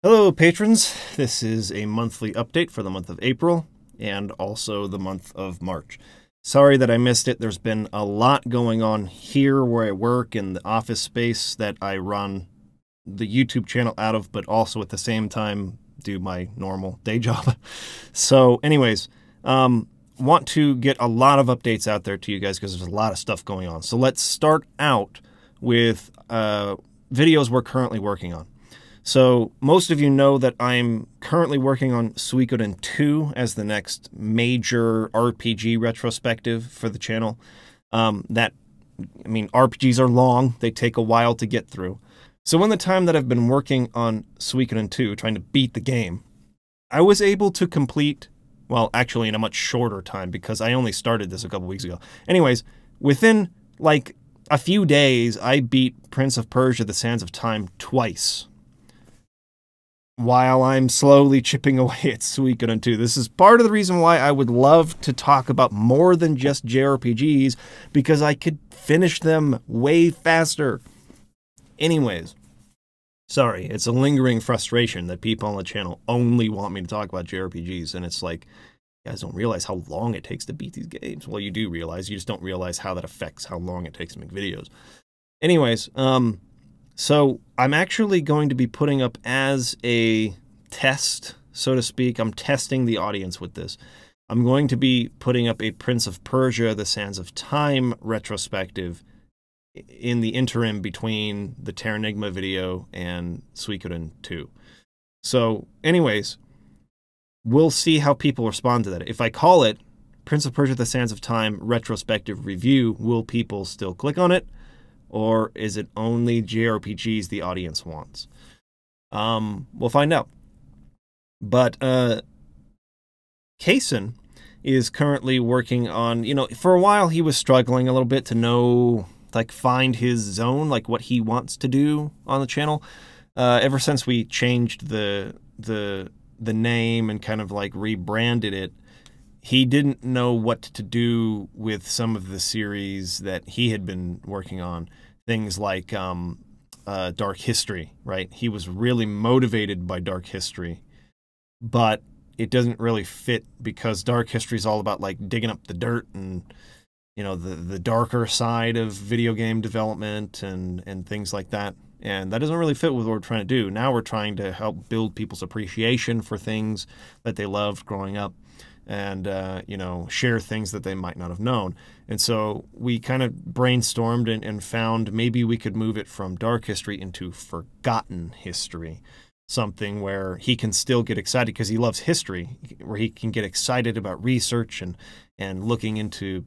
Hello, patrons. This is a monthly update for the month of April and also the month of March. Sorry that I missed it. There's been a lot going on here where I work in the office space that I run the YouTube channel out of, but also at the same time do my normal day job. So anyways, want to get a lot of updates out there to you guys because there's a lot of stuff going on. So let's start out with videos we're currently working on. So most of you know that I'm currently working on Suikoden 2 as the next major RPG retrospective for the channel. RPGs are long. They take a while to get through. So in the time that I've been working on Suikoden 2, trying to beat the game, I was able to complete, well, actually in a much shorter time because I only started this a couple weeks ago. Anyways, within like a few days, I beat Prince of Persia: The Sands of Time twice, while I'm slowly chipping away at Suikoden 2. This is part of the reason why I would love to talk about more than just JRPGs, because I could finish them way faster. Anyways, sorry, it's a lingering frustration that people on the channel only want me to talk about JRPGs, and it's like, you guys don't realize how long it takes to beat these games. Well, you do realize, you just don't realize how that affects how long it takes to make videos. Anyways, so I'm actually going to be putting up as a test, so to speak. I'm testing the audience with this. I'm going to be putting up a Prince of Persia: The Sands of Time retrospective in the interim between the Terranigma video and Suikoden 2. So anyways, we'll see how people respond to that. If I call it Prince of Persia: The Sands of Time retrospective review, will people still click on it? Or is it only JRPGs the audience wants? We'll find out. But Kaysen is currently working on, for a while he was struggling a little bit to know, like, find his zone, like what he wants to do on the channel. Ever since we changed the name and kind of like rebranded it, he didn't know what to do with some of the series that he had been working on. Things like Dark History, right? He was really motivated by Dark History, but it doesn't really fit because Dark History is all about like digging up the dirt and, the darker side of video game development and things like that. And that doesn't really fit with what we're trying to do. Now we're trying to help build people's appreciation for things that they loved growing up, and share things that they might not have known. And so we kind of brainstormed and found maybe we could move it from Dark History into Forgotten History, something where he can still get excited because he loves history, where he can get excited about research and looking into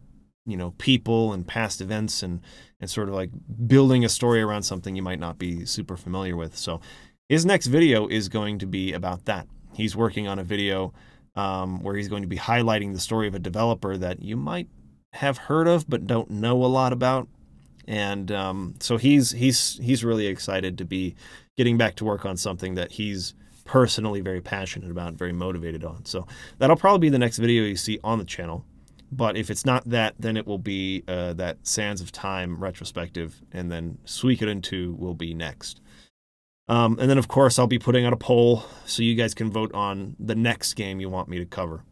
people and past events and sort of like building a story around something you might not be super familiar with. So his next video is going to be about that. He's working on a video where he's going to be highlighting the story of a developer that you might have heard of but don't know a lot about. And so he's really excited to be getting back to work on something that he's personally very passionate about, very motivated on. So that'll probably be the next video you see on the channel. But if it's not that, then it will be that Sands of Time retrospective, and then Suikoden 2 will be next. And then, of course, I'll be putting out a poll so you guys can vote on the next game you want me to cover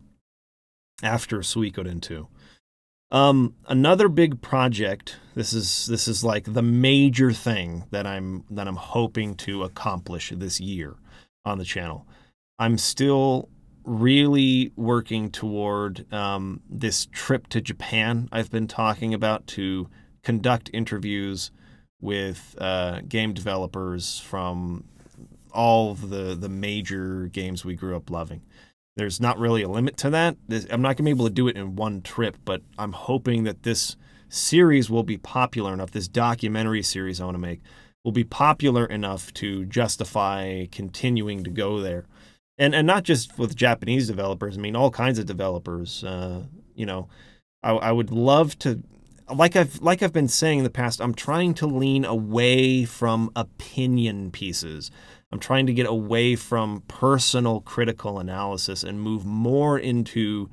after Suikoden 2. Another big project. This is like the major thing that I'm hoping to accomplish this year on the channel. I'm still really working toward this trip to Japan I've been talking about, to conduct interviews with game developers from all of the major games we grew up loving. There's not really a limit to that. I'm not going to be able to do it in one trip, but I'm hoping that this series will be popular enough, this documentary series I want to make, will be popular enough to justify continuing to go there. And not just with Japanese developers, I mean, all kinds of developers. I would love to, like I've been saying in the past, I'm trying to lean away from opinion pieces. I'm trying to get away from personal critical analysis and move more into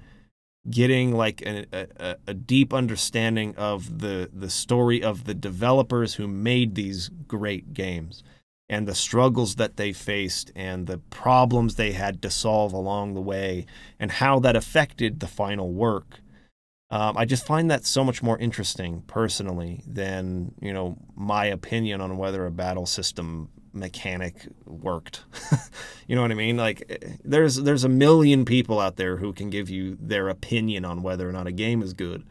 getting like a deep understanding of the story of the developers who made these great games. and the struggles that they faced and the problems they had to solve along the way and how that affected the final work. I just find that so much more interesting personally than, you know, my opinion on whether a battle system mechanic worked. You know what I mean? Like, there's a million people out there who can give you their opinion on whether or not a game is good,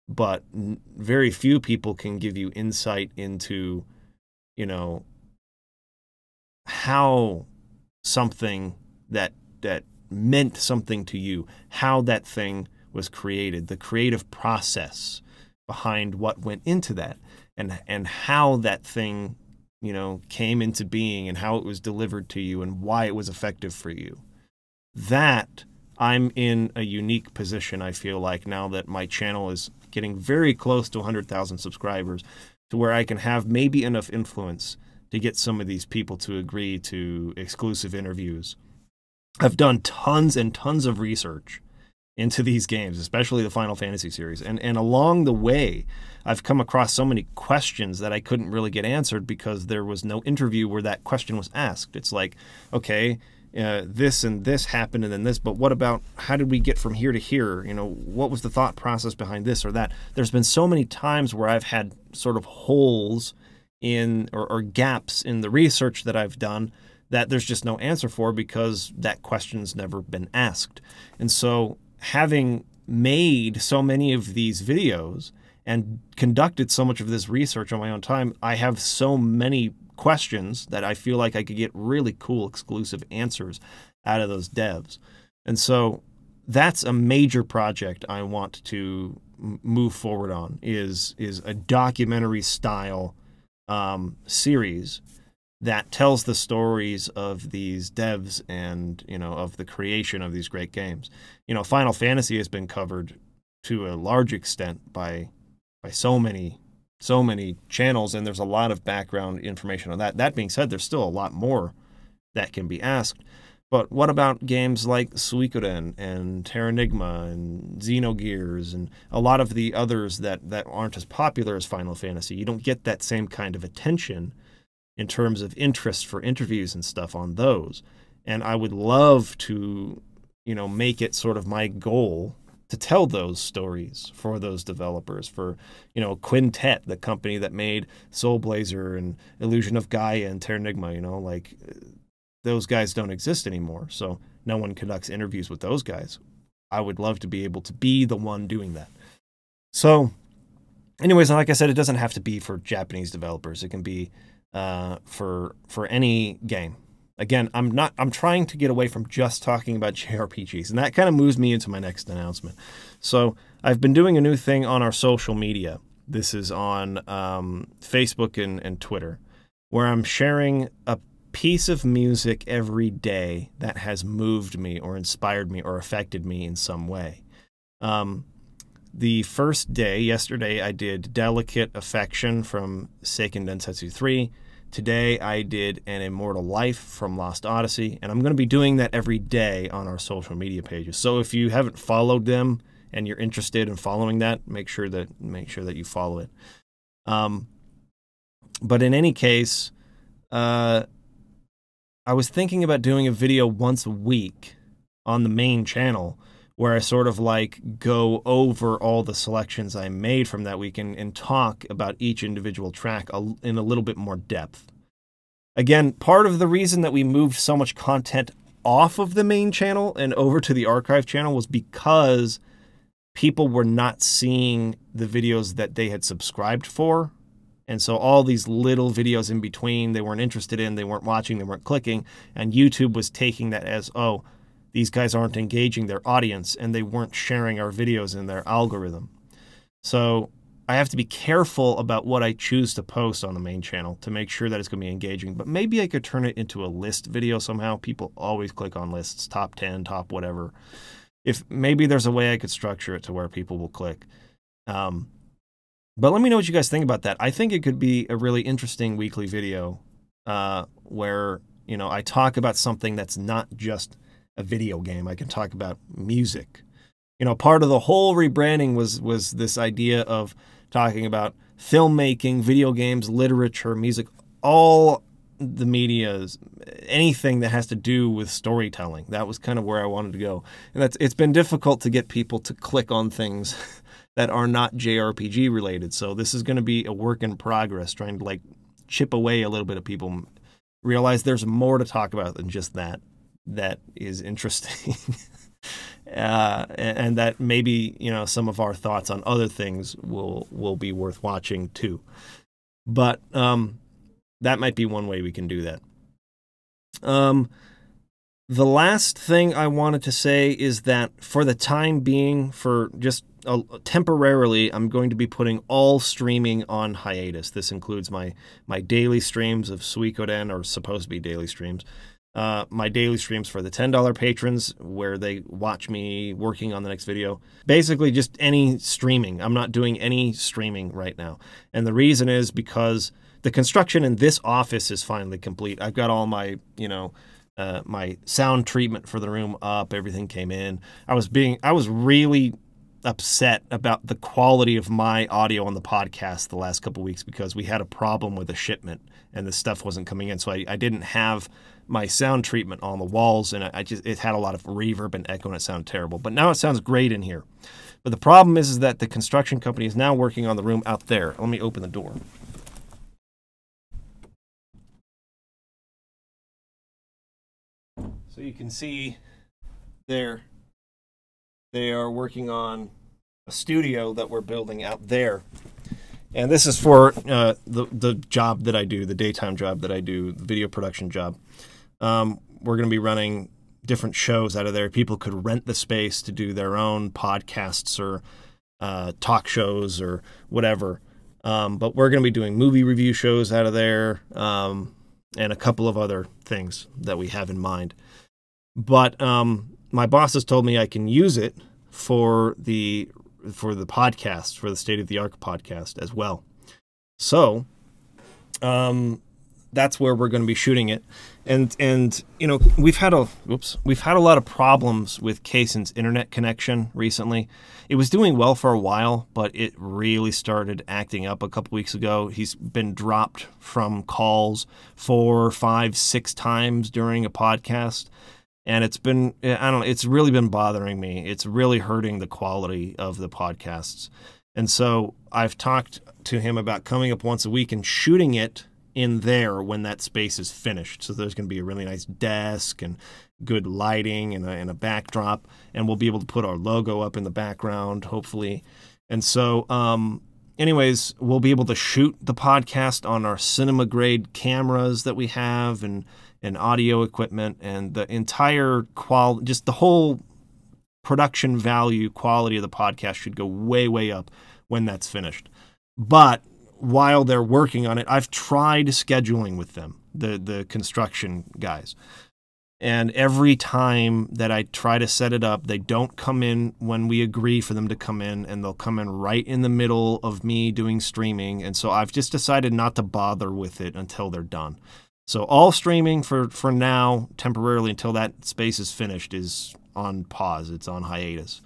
but very few people can give you insight into, you know, how something that meant something to you, how that thing was created, the creative process behind what went into that, and how that thing, you know, came into being and how it was delivered to you and why it was effective for you. That I'm in a unique position, I feel like, now that my channel is getting very close to 100,000 subscribers, to where I can have maybe enough influence to get some of these people to agree to exclusive interviews. I've done tons and tons of research into these games, especially the Final Fantasy series. And along the way, I've come across so many questions that I couldn't really get answered because there was no interview where that question was asked. It's like, okay, this and this happened and then this, but what about, how did we get from here to here? You know, what was the thought process behind this or that? There's been so many times where I've had sort of holes in, or gaps in the research that I've done that there's just no answer for because that question's never been asked. And so, having made so many of these videos and conducted so much of this research on my own time, I have so many questions that I feel like I could get really cool exclusive answers out of those devs. And so that's a major project I want to move forward on, is a documentary style series that tells the stories of these devs and, you know, of the creation of these great games. You know, Final Fantasy has been covered to a large extent by so many channels, and there's a lot of background information on that. That being said, there's still a lot more that can be asked. But what about games like Suikoden and Terranigma and Xenogears and a lot of the others that aren't as popular as Final Fantasy? You don't get that same kind of attention in terms of interest for interviews and stuff on those. And I would love to, you know, make it sort of my goal to tell those stories for those developers, for, you know, Quintet, the company that made Soul Blazer and Illusion of Gaia and Terranigma, you know, like, those guys don't exist anymore. So no one conducts interviews with those guys. I would love to be able to be the one doing that. So anyways, like I said, it doesn't have to be for Japanese developers. It can be for any game. Again, I'm trying to get away from just talking about JRPGs, and that kind of moves me into my next announcement. So I've been doing a new thing on our social media. This is on Facebook and Twitter, where I'm sharing a piece of music every day that has moved me or inspired me or affected me in some way. The first day, yesterday, I did Delicate Affection from Seiken Densetsu 3. Today, I did An Immortal Life from Lost Odyssey, and I'm going to be doing that every day on our social media pages. So if you haven't followed them and you're interested in following that, make sure that you follow it. But in any case, I was thinking about doing a video once a week on the main channel where I sort of like go over all the selections I made from that week and talk about each individual track in a little bit more depth. Again, part of the reason that we moved so much content off of the main channel and over to the archive channel was because people were not seeing the videos that they had subscribed for. And so all these little videos in between, they weren't interested in, they weren't watching, they weren't clicking, and YouTube was taking that as, oh, these guys aren't engaging their audience, and they weren't sharing our videos in their algorithm. So I have to be careful about what I choose to post on the main channel to make sure that it's going to be engaging. But maybe I could turn it into a list video somehow. People always click on lists, top 10, top whatever. If maybe there's a way I could structure it to where people will click. But let me know what you guys think about that. I think it could be a really interesting weekly video where, you know, I talk about something that's not just a video game. I can talk about music. You know, part of the whole rebranding was this idea of talking about filmmaking, video games, literature, music, all the media's, anything that has to do with storytelling. That was kind of where I wanted to go. And it's been difficult to get people to click on things that are not JRPG related. So this is going to be a work in progress, trying to like chip away a little bit of people, realize there's more to talk about than just that. That is interesting. And that maybe, you know, some of our thoughts on other things will be worth watching too. But that might be one way we can do that. The last thing I wanted to say is that for the time being, for just temporarily, I'm going to be putting all streaming on hiatus. This includes my daily streams of Suikoden, or supposed to be daily streams. My daily streams for the $10 patrons, where they watch me working on the next video. Basically just any streaming. I'm not doing any streaming right now. And the reason is because the construction in this office is finally complete. I've got all my, you know, my sound treatment for the room up. Everything came in. I was really upset about the quality of my audio on the podcast the last couple of weeks, because we had a problem with a shipment and the stuff wasn't coming in. So I didn't have my sound treatment on the walls, and it had a lot of reverb and echo, and it sounded terrible. But now it sounds great in here. But the problem is that the construction company is now working on the room out there. Let me open the door. So you can see there, they are working on a studio that we're building out there. And this is for the job that I do, the daytime job that I do, the video production job. We're going to be running different shows out of there. People could rent the space to do their own podcasts or talk shows or whatever. But we're going to be doing movie review shows out of there, and a couple of other things that we have in mind. But my boss has told me I can use it for the podcast, for the State of the Arc podcast as well. So that's where we're going to be shooting it. And you know, we've had a lot of problems with Kaysen's internet connection recently. It was doing well for a while, but it really started acting up a couple weeks ago. He's been dropped from calls 4, 5, 6 times during a podcast. And it's been, I don't know, it's really been bothering me. It's really hurting the quality of the podcasts. And so I've talked to him about coming up once a week and shooting it in there when that space is finished. So there's going to be a really nice desk and good lighting and a backdrop. And we'll be able to put our logo up in the background, hopefully. And so anyways, we'll be able to shoot the podcast on our cinema grade cameras that we have, and audio equipment, and the entire quality, just the whole production value quality of the podcast should go way, way up when that's finished. But while they're working on it, I've tried scheduling with them, the construction guys. And every time that I try to set it up, they don't come in when we agree for them to come in, and they'll come in right in the middle of me doing streaming. And so I've just decided not to bother with it until they're done. So all streaming for now, temporarily, until that space is finished, is on pause. It's on hiatus.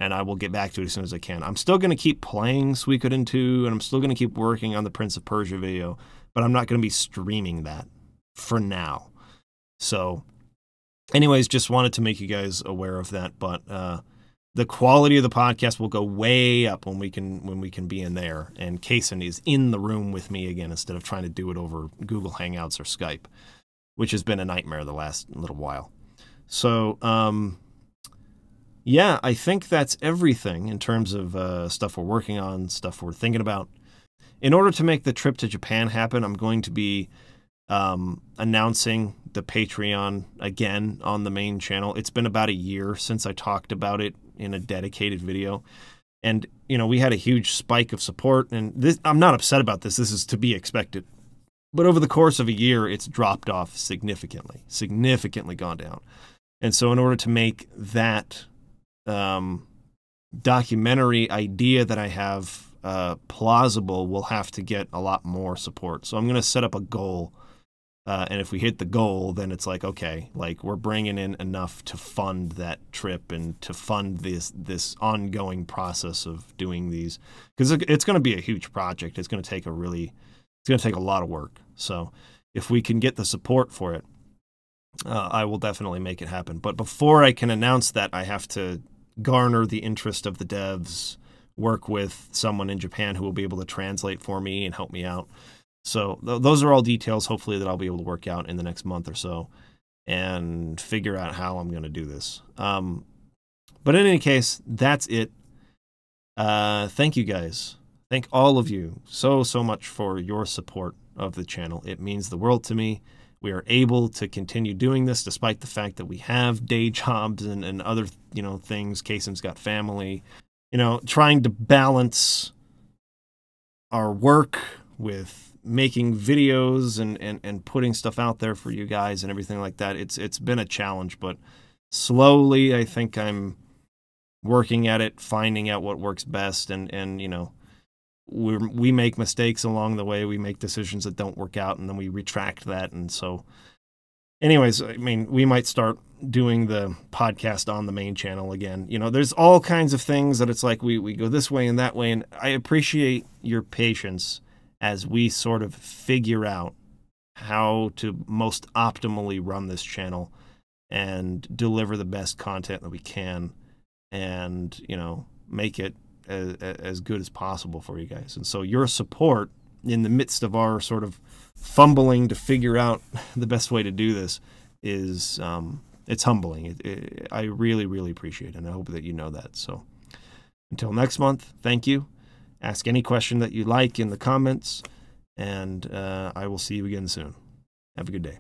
And I will get back to it as soon as I can. I'm still going to keep playing Suikoden 2, and I'm still going to keep working on the Prince of Persia video, but I'm not going to be streaming that for now. So anyways, just wanted to make you guys aware of that. But the quality of the podcast will go way up when we can be in there. And Kaysen is in the room with me again, instead of trying to do it over Google Hangouts or Skype, which has been a nightmare the last little while. So yeah, I think that's everything in terms of stuff we're working on, stuff we're thinking about. In order to make the trip to Japan happen, I'm going to be announcing the Patreon again on the main channel. It's been about a year since I talked about it in a dedicated video. And, you know, we had a huge spike of support, and this, I'm not upset about this. This is to be expected. But over the course of a year, it's dropped off significantly gone down. And so in order to make that documentary idea that I have plausible, we'll have to get a lot more support. So I'm going to set up a goal. And if we hit the goal, then it's like, okay, like we're bringing in enough to fund that trip and to fund this ongoing process of doing these, because it's going to be a huge project. It's going to take a lot of work. So if we can get the support for it, I will definitely make it happen. But before I can announce that, I have to garner the interest of the devs, work with someone in Japan who will be able to translate for me and help me out. So those are all details, hopefully, that I'll be able to work out in the next month or so and figure out how I'm going to do this. But in any case, that's it. Thank you guys. Thank all of you so much for your support of the channel. It means the world to me. We are able to continue doing this despite the fact that we have day jobs and other, things. Kasem's got family. Trying to balance our work with making videos and putting stuff out there for you guys and everything like that. It's been a challenge, but slowly I think I'm working at it, finding out what works best, and we make mistakes along the way. We make decisions that don't work out, and then we retract that. And so anyways, I mean, we might start doing the podcast on the main channel again. There's all kinds of things that it's like we go this way and that way, and I appreciate your patience as we sort of figure out how to most optimally run this channel and deliver the best content that we can, and make it as good as possible for you guys. And so your support in the midst of our sort of fumbling to figure out the best way to do this is it's humbling. I really appreciate it, and I hope that you know that. So until next month, thank you. Ask any question that you like in the comments, and I will see you again soon. Have a good day.